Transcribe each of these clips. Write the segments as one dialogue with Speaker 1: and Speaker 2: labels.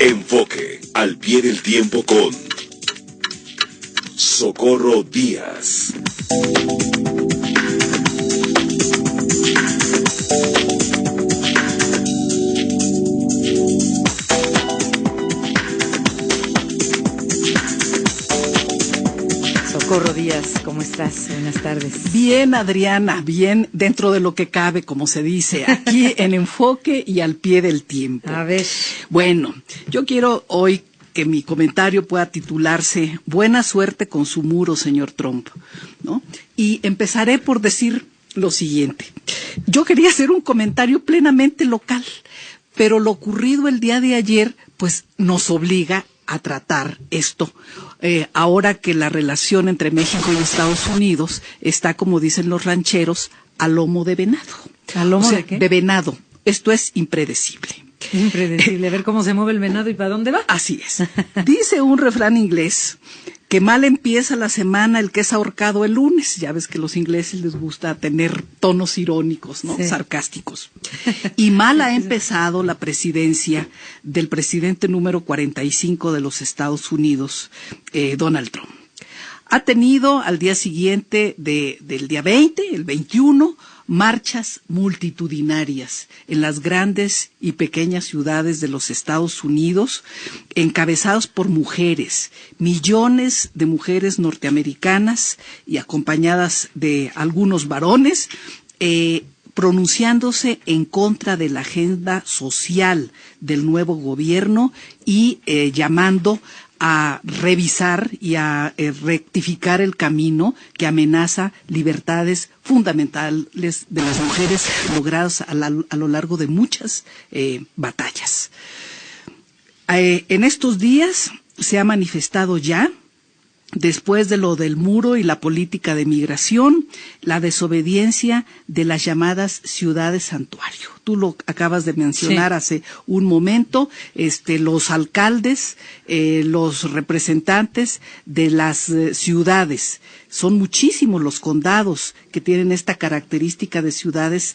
Speaker 1: Enfoque al pie del tiempo con Socorro Díaz.
Speaker 2: Socorro Díaz, ¿cómo estás? Buenas tardes.
Speaker 3: Bien, Adriana, bien dentro de lo que cabe, como se dice, aquí en Enfoque y al pie del tiempo.
Speaker 2: A ver.
Speaker 3: Bueno, yo quiero hoy que mi comentario pueda titularse Buena suerte con su muro, señor Trump, ¿no? Y empezaré por decir lo siguiente. Yo quería hacer un comentario plenamente local, pero lo ocurrido el día de ayer, pues nos obliga a tratar esto. Ahora que la relación entre México y Estados Unidos está, como dicen los rancheros, a lomo de venado.
Speaker 2: ¿A lomo de qué?
Speaker 3: De venado. Esto es impredecible.
Speaker 2: Impredecible. A ver cómo se mueve el venado y para dónde va.
Speaker 3: Así es. Dice un refrán inglés que mal empieza la semana el que es ahorcado el lunes. Ya ves que a los ingleses les gusta tener tonos irónicos, ¿no? Sí. Sarcásticos. Y mal ha empezado la presidencia del presidente número 45 de los Estados Unidos, Donald Trump. Ha tenido al día siguiente del día 20, el 21, marchas multitudinarias en las grandes y pequeñas ciudades de los Estados Unidos, encabezados por mujeres, millones de mujeres norteamericanas y acompañadas de algunos varones, pronunciándose en contra de la agenda social del nuevo gobierno y llamando a revisar y a rectificar el camino que amenaza libertades fundamentales de las mujeres logradas a lo largo de muchas batallas. En estos días se ha manifestado ya, después de lo del muro y la política de migración, la desobediencia de las llamadas ciudades santuario. Tú lo acabas de mencionar, sí, hace un momento, los alcaldes, los representantes de las ciudades. Son muchísimos los condados que tienen esta característica de ciudades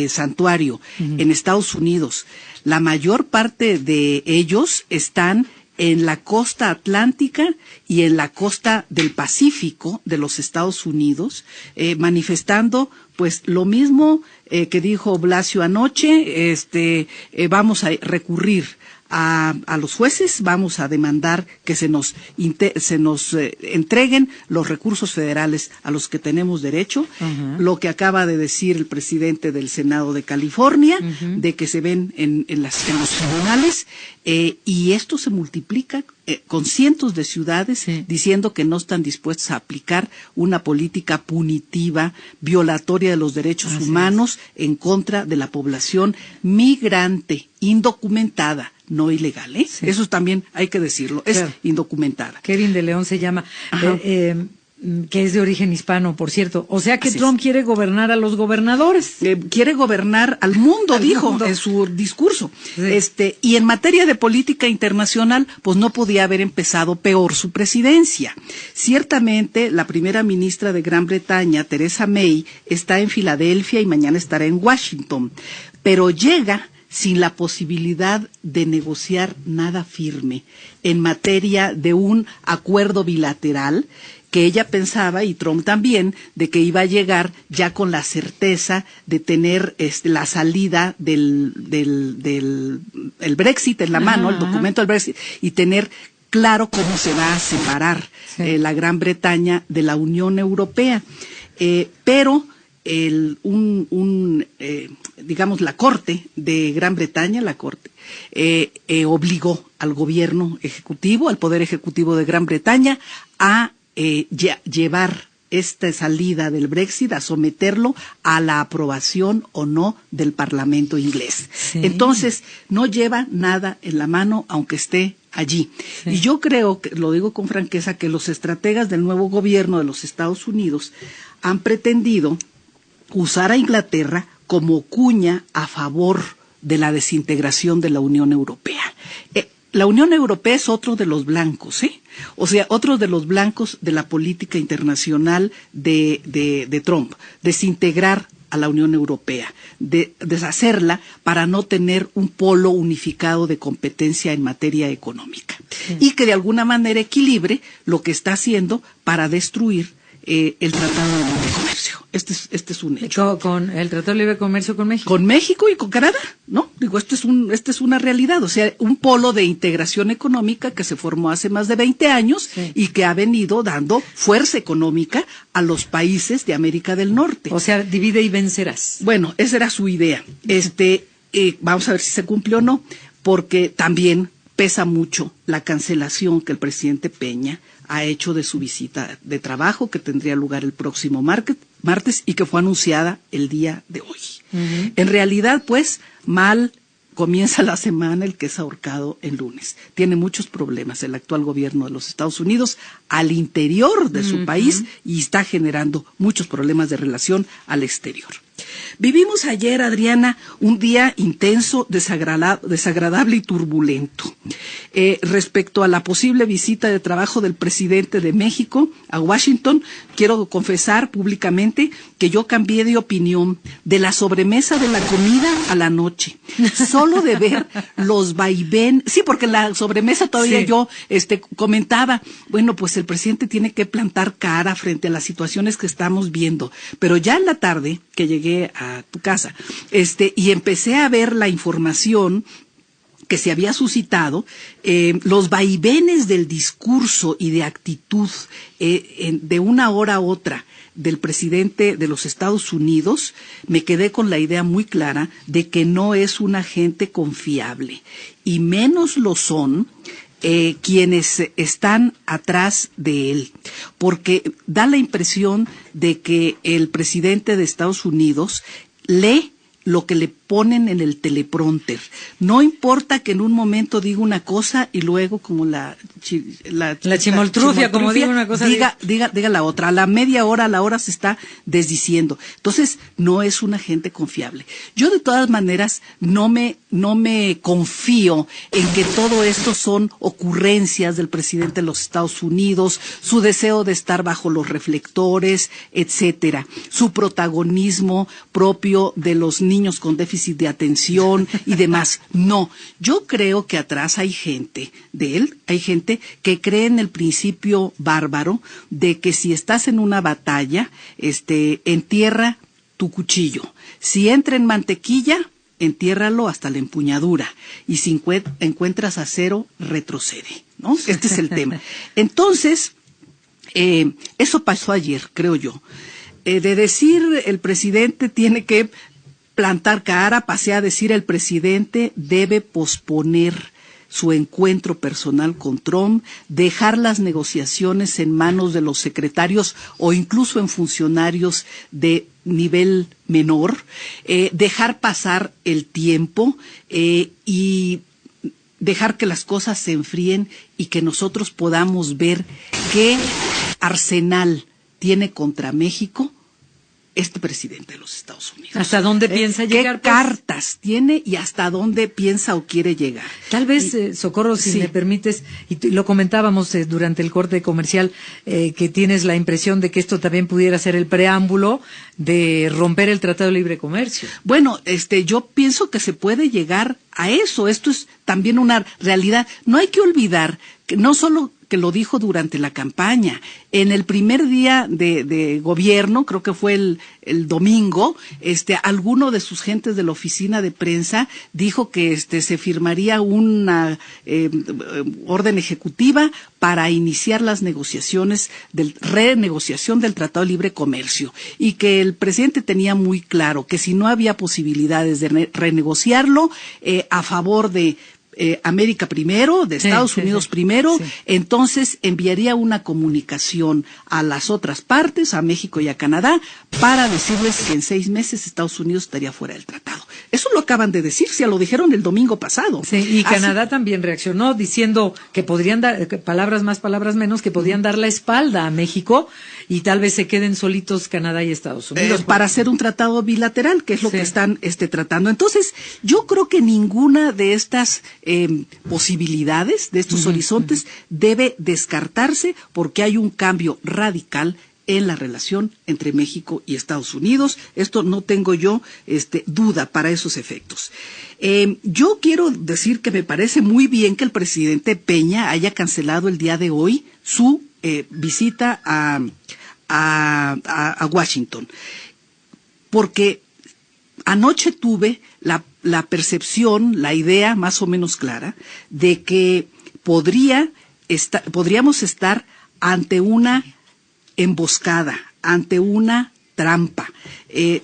Speaker 3: santuario en Estados Unidos. La mayor parte de ellos están en la costa atlántica y en la costa del Pacífico de los Estados Unidos, manifestando pues lo mismo que dijo Blasio anoche, vamos a recurrir a los jueces, vamos a demandar que se nos entreguen los recursos federales a los que tenemos derecho, lo que acaba de decir el presidente del Senado de California, de que se ven en los tribunales, y esto se multiplica con cientos de ciudades, sí, diciendo que no están dispuestas a aplicar una política punitiva, violatoria de los derechos humanos en contra de la población migrante, indocumentada, no ilegal, ¿eh? Sí. Eso también hay que decirlo, es claro, indocumentada.
Speaker 2: Kevin de León se llama, que es de origen hispano, por cierto. O sea que Trump quiere gobernar a los gobernadores.
Speaker 3: Quiere gobernar al mundo, dijo en su discurso. Sí. Y en materia de política internacional, pues no podía haber empezado peor su presidencia. Ciertamente, la primera ministra de Gran Bretaña, Theresa May, está en Filadelfia y mañana estará en Washington. Pero llega sin la posibilidad de negociar nada firme en materia de un acuerdo bilateral que ella pensaba, y Trump también, de que iba a llegar ya con la certeza de tener la salida del Brexit en la mano, el documento del Brexit, y tener claro cómo se va a separar la Gran Bretaña de la Unión Europea. Pero digamos, la Corte de Gran Bretaña, obligó al gobierno ejecutivo, al Poder Ejecutivo de Gran Bretaña, a llevar esta salida del Brexit, a someterlo a la aprobación o no del Parlamento inglés. Sí. Entonces, no lleva nada en la mano, aunque esté allí. Sí. Y yo creo, que lo digo con franqueza, que los estrategas del nuevo gobierno de los Estados Unidos han pretendido usar a Inglaterra como cuña a favor de la desintegración de la Unión Europea. La Unión Europea es otro de los blancos, o sea, otro de los blancos de la política internacional de Trump. Desintegrar a la Unión Europea, de deshacerla para no tener un polo unificado de competencia en materia económica. Sí. Y que de alguna manera equilibre lo que está haciendo para destruir el Tratado de Libre Comercio. Este es un hecho.
Speaker 2: ¿Con el Tratado de Libre Comercio con México?
Speaker 3: Con México y con Canadá, ¿no? Digo, esta es una realidad, o sea, un polo de integración económica que se formó hace más de 20 años sí. y que ha venido dando fuerza económica a los países de América del Norte.
Speaker 2: O sea, divide y vencerás.
Speaker 3: Bueno, esa era su idea. Vamos a ver si se cumple o no, porque también pesa mucho la cancelación que el presidente Peña ha hecho de su visita de trabajo que tendría lugar el próximo martes y que fue anunciada el día de hoy. Uh-huh. En realidad, pues, mal comienza la semana el que es ahorcado el lunes. Tiene muchos problemas el actual gobierno de los Estados Unidos al interior de su país y está generando muchos problemas de relación al exterior. Vivimos ayer, Adriana, un día intenso, desagradable y turbulento. Respecto a la posible visita de trabajo del presidente de México a Washington, quiero confesar públicamente que yo cambié de opinión de la sobremesa de la comida a la noche. Solo de ver los vaivenes. Sí, porque la sobremesa todavía sí. Yo comentaba, bueno, pues el presidente tiene que plantar cara frente a las situaciones que estamos viendo. Pero ya en la tarde, que llegué a tu casa, y empecé a ver la información que se había suscitado, los vaivenes del discurso y de actitud de una hora a otra del presidente de los Estados Unidos, me quedé con la idea muy clara de que no es un agente confiable, y menos lo son quienes están atrás de él, porque da la impresión de que el presidente de Estados Unidos lee lo que le ponen en el teleprompter. No importa que en un momento diga una cosa y luego como la
Speaker 2: chimoltrufia, como diga una cosa,
Speaker 3: diga la otra. A la media hora, a la hora se está desdiciendo. Entonces, no es un agente confiable. Yo de todas maneras no me confío en que todo esto son ocurrencias del presidente de los Estados Unidos, su deseo de estar bajo los reflectores, etcétera, su protagonismo propio de los niños con déficit de atención y demás. No, yo creo que atrás hay gente que cree en el principio bárbaro de que si estás en una batalla, entierra tu cuchillo. Si entra en mantequilla, entiérralo hasta la empuñadura. Y si encuentras acero, retrocede, ¿no? Este es el tema. Entonces, eso pasó ayer, creo yo. De decir el presidente tiene que plantar cara, pasé a decir el presidente debe posponer su encuentro personal con Trump, dejar las negociaciones en manos de los secretarios o incluso en funcionarios de nivel menor, dejar pasar el tiempo y dejar que las cosas se enfríen y que nosotros podamos ver qué arsenal tiene contra México este presidente de los Estados Unidos.
Speaker 2: ¿Hasta dónde piensa llegar?
Speaker 3: ¿Qué cartas tiene y hasta dónde piensa o quiere llegar?
Speaker 2: Tal vez, Socorro, si
Speaker 3: sí.
Speaker 2: me permites, y lo comentábamos durante el corte comercial, que tienes la impresión de que esto también pudiera ser el preámbulo de romper el Tratado de Libre Comercio.
Speaker 3: Bueno, yo pienso que se puede llegar a eso. Esto es también una realidad. No hay que olvidar que no solo que lo dijo durante la campaña. En el primer día de gobierno, creo que fue el domingo, alguno de sus gentes de la oficina de prensa dijo que se firmaría una orden ejecutiva para iniciar las negociaciones renegociación del Tratado de Libre Comercio, y que el presidente tenía muy claro que si no había posibilidades de renegociarlo a favor de América primero, de Estados Unidos primero, entonces enviaría una comunicación a las otras partes, a México y a Canadá, para decirles que en 6 meses Estados Unidos estaría fuera del tratado. Eso lo acaban de decir, se lo dijeron el domingo pasado.
Speaker 2: Sí, y Canadá también reaccionó diciendo que podrían dar, palabras más, palabras menos, que podrían dar la espalda a México y tal vez se queden solitos Canadá y Estados Unidos.
Speaker 3: Para hacer un tratado bilateral, que es lo que están tratando. Entonces, yo creo que ninguna de estas posibilidades, de estos horizontes, debe descartarse porque hay un cambio radical en la relación entre México y Estados Unidos. Esto no tengo yo duda para esos efectos. Yo quiero decir que me parece muy bien que el presidente Peña haya cancelado el día de hoy su visita a Washington, porque anoche tuve la percepción, la idea más o menos clara de que podríamos estar ante una emboscada, ante una trampa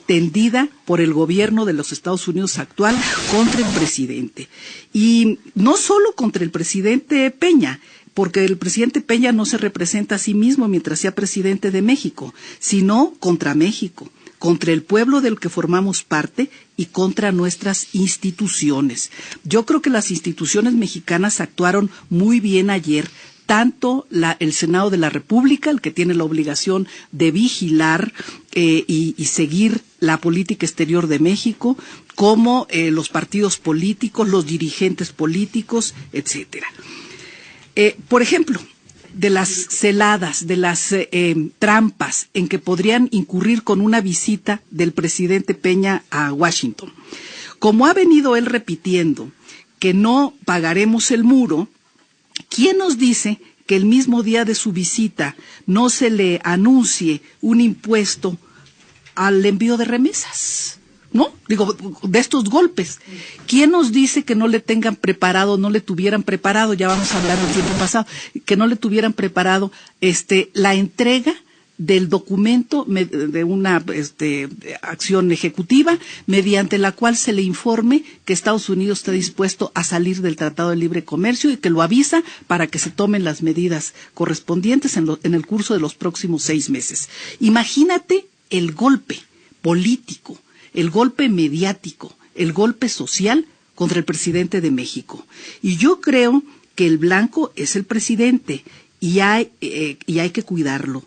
Speaker 3: tendida por el gobierno de los Estados Unidos actual contra el presidente. Y no solo contra el presidente Peña, porque el presidente Peña no se representa a sí mismo mientras sea presidente de México, sino contra México, contra el pueblo del que formamos parte y contra nuestras instituciones. Yo creo que las instituciones mexicanas actuaron muy bien ayer, tanto el Senado de la República, el que tiene la obligación de vigilar y seguir la política exterior de México, como los partidos políticos, los dirigentes políticos, etcétera. Por ejemplo, de las celadas, de las trampas en que podrían incurrir con una visita del presidente Peña a Washington. Como ha venido él repitiendo que no pagaremos el muro, ¿quién nos dice que el mismo día de su visita no se le anuncie un impuesto al envío de remesas? ¿No? Digo, de estos golpes. ¿Quién nos dice que no le tengan preparado, no le tuvieran preparado, ya vamos a hablar del tiempo pasado, que no le tuvieran preparado la entrega del documento de una acción ejecutiva mediante la cual se le informe que Estados Unidos está dispuesto a salir del Tratado de Libre Comercio y que lo avisa para que se tomen las medidas correspondientes en el curso de los próximos 6 meses? Imagínate el golpe político, el golpe mediático, el golpe social contra el presidente de México. Y yo creo que el blanco es el presidente y hay que cuidarlo.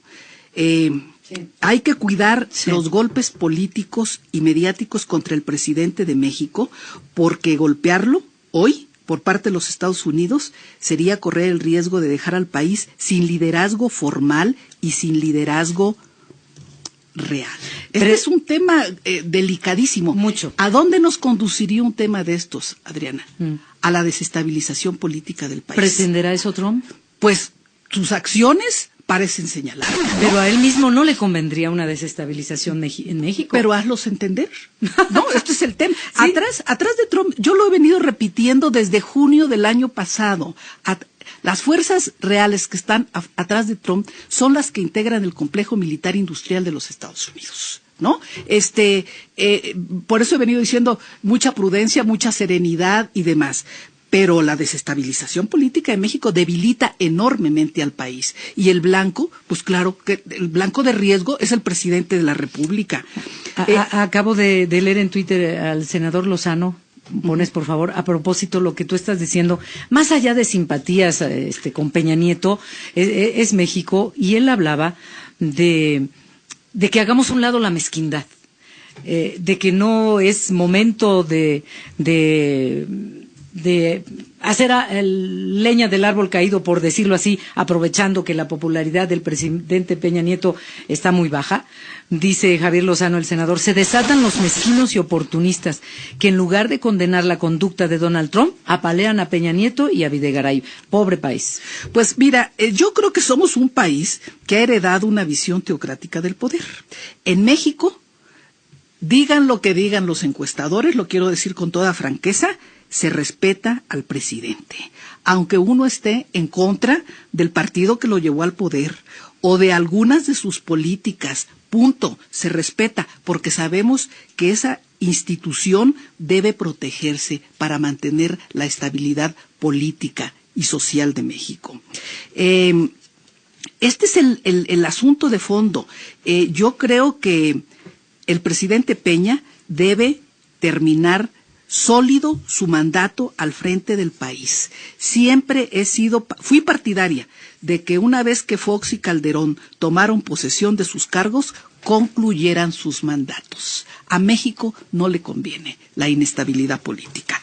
Speaker 3: Hay que cuidar los golpes políticos y mediáticos contra el presidente de México, porque golpearlo hoy por parte de los Estados Unidos sería correr el riesgo de dejar al país sin liderazgo formal y sin liderazgo real. Este es un tema delicadísimo.
Speaker 2: Mucho.
Speaker 3: ¿A dónde nos conduciría un tema de estos, Adriana? A la desestabilización política del país.
Speaker 2: ¿Pretenderá eso Trump?
Speaker 3: Pues sus acciones parecen señalar, ¿no?
Speaker 2: Pero a él mismo no le convendría una desestabilización en México.
Speaker 3: Pero hazlos entender. No, este es el tema.
Speaker 2: ¿Sí?
Speaker 3: Atrás de Trump, yo lo he venido repitiendo desde junio del año pasado. Las fuerzas reales que están atrás de Trump son las que integran el complejo militar industrial de los Estados Unidos, ¿no? Por eso he venido diciendo mucha prudencia, mucha serenidad y demás. Pero la desestabilización política de México debilita enormemente al país. Y el blanco, pues claro, que el blanco de riesgo es el presidente de la República.
Speaker 2: Acabo de leer en Twitter al senador Lozano. Pones, por favor, a propósito lo que tú estás diciendo, más allá de simpatías con Peña Nieto, es México, y él hablaba de que hagamos a un lado la mezquindad, de que no es momento de hacer leña del árbol caído, por decirlo así, aprovechando que la popularidad del presidente Peña Nieto está muy baja. Dice Javier Lozano, el senador, se desatan los mezquinos y oportunistas que en lugar de condenar la conducta de Donald Trump, apalean a Peña Nieto y a Videgaray. Pobre país.
Speaker 3: Pues mira, yo creo que somos un país que ha heredado una visión teocrática del poder. En México, digan lo que digan los encuestadores, lo quiero decir con toda franqueza, se respeta al presidente, aunque uno esté en contra del partido que lo llevó al poder o de algunas de sus políticas. Punto, se respeta, porque sabemos que esa institución debe protegerse para mantener la estabilidad política y social de México. Este es el asunto de fondo. Yo creo que el presidente Peña debe terminar sólido su mandato al frente del país. Siempre fui partidaria de que una vez que Fox y Calderón tomaron posesión de sus cargos, concluyeran sus mandatos. A México no le conviene la inestabilidad política.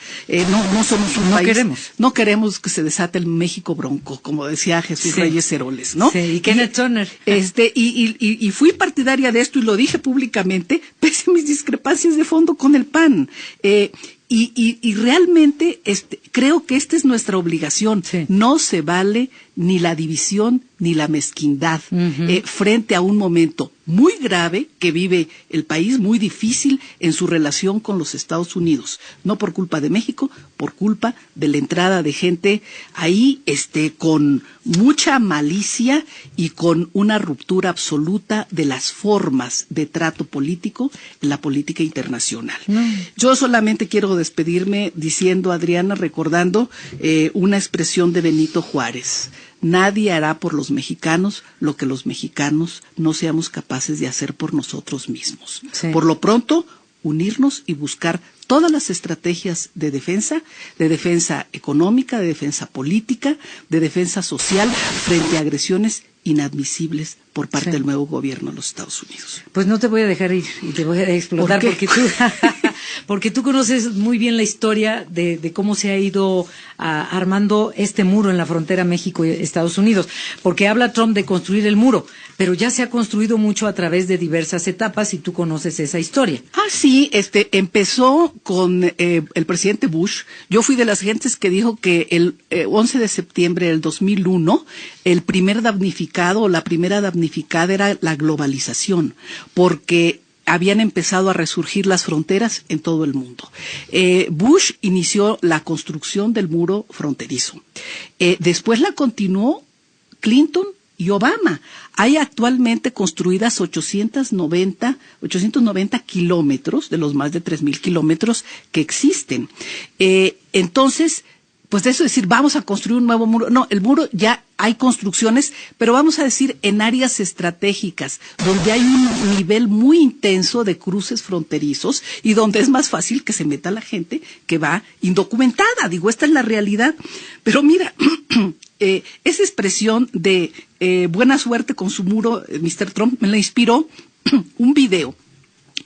Speaker 3: No somos un país. No queremos que se desate el México bronco, como decía Jesús Reyes Heroles, ¿no?
Speaker 2: Sí, y Kenneth Turner.
Speaker 3: Y fui partidaria de esto y lo dije públicamente, pese a mis discrepancias de fondo con el PAN. Y realmente creo que esta es nuestra obligación. Sí. No se vale ni la división ni la mezquindad frente a un momento muy grave que vive el país, muy difícil en su relación con los Estados Unidos. No por culpa de México, por culpa de la entrada de gente ahí con mucha malicia y con una ruptura absoluta de las formas de trato político en la política internacional. Yo solamente quiero despedirme diciendo, Adriana, recordando una expresión de Benito Juárez: nadie hará por los mexicanos lo que los mexicanos no seamos capaces de hacer por nosotros mismos. Sí. Por lo pronto, unirnos y buscar todas las estrategias de defensa económica, de defensa política, de defensa social frente a agresiones inadmisibles por parte del nuevo gobierno de los Estados Unidos.
Speaker 2: Pues no te voy a dejar ir y te voy a explotar porque tú conoces muy bien la historia de cómo se ha ido armando este muro en la frontera México-Estados Unidos, porque habla Trump de construir el muro, pero ya se ha construido mucho a través de diversas etapas y tú conoces esa historia.
Speaker 3: Sí, empezó con el presidente Bush. Yo fui de las gentes que dijo que el 11 de septiembre del 2001 el primer damnificado o la primera damnificada era la globalización, porque habían empezado a resurgir las fronteras en todo el mundo. Bush inició la construcción del muro fronterizo. Después la continuó Clinton y Obama. Hay actualmente construidas 890 kilómetros de los más de 3,000 kilómetros que existen. Entonces, pues de eso decir, vamos a construir un nuevo muro. No, el muro ya hay construcciones, pero vamos a decir en áreas estratégicas, donde hay un nivel muy intenso de cruces fronterizos y donde es más fácil que se meta la gente que va indocumentada. Digo, esta es la realidad. Pero mira, esa expresión de buena suerte con su muro, Mr. Trump, me la inspiró un video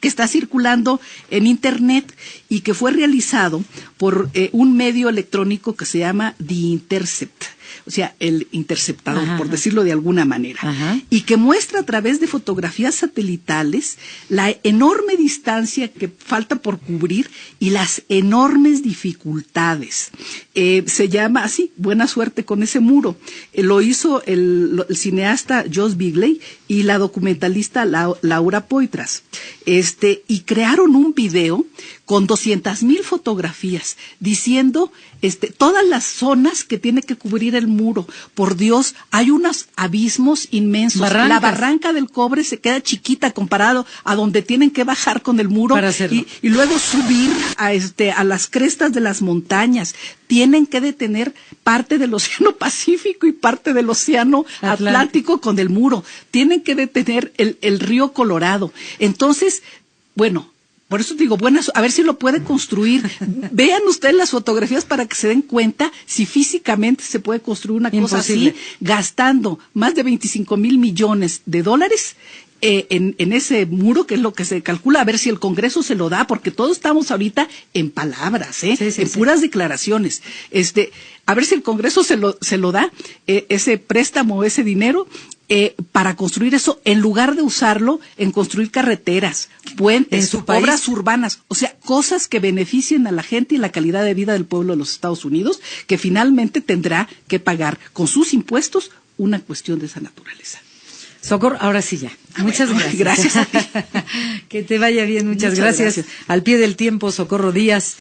Speaker 3: que está circulando en Internet y que fue realizado por un medio electrónico que se llama The Intercept, o sea, el interceptador, por decirlo de alguna manera, y que muestra a través de fotografías satelitales la enorme distancia que falta por cubrir y las enormes dificultades. Se llama así, buena suerte con ese muro. Lo hizo el cineasta Josh Bigley y la documentalista Laura Poitras. Y crearon un video con 200,000 fotografías diciendo todas las zonas que tiene que cubrir el muro. Por Dios, hay unos abismos inmensos. Barrancas. La barranca del Cobre se queda chiquita comparado a donde tienen que bajar con el muro y luego subir a las crestas de las montañas. Tienen que detener parte del Océano Pacífico y parte del Océano Atlántico con el muro. Tienen que detener el río Colorado. Entonces, bueno, por eso digo, a ver si lo puede construir. Vean ustedes las fotografías para que se den cuenta si físicamente se puede construir una cosa así, gastando más de 25,000 millones de dólares en ese muro, que es lo que se calcula, a ver si el Congreso se lo da, porque todos estamos ahorita en palabras, en puras declaraciones. A ver si el Congreso se lo da, ese préstamo, ese dinero, para construir eso, en lugar de usarlo en construir carreteras, puentes, obras urbanas, o sea, cosas que beneficien a la gente y la calidad de vida del pueblo de los Estados Unidos, que finalmente tendrá que pagar con sus impuestos una cuestión de esa naturaleza.
Speaker 2: Socorro, ahora sí ya. Muchas gracias.
Speaker 3: Gracias a ti.
Speaker 2: Que te vaya bien, muchas gracias. Al pie del tiempo, Socorro Díaz.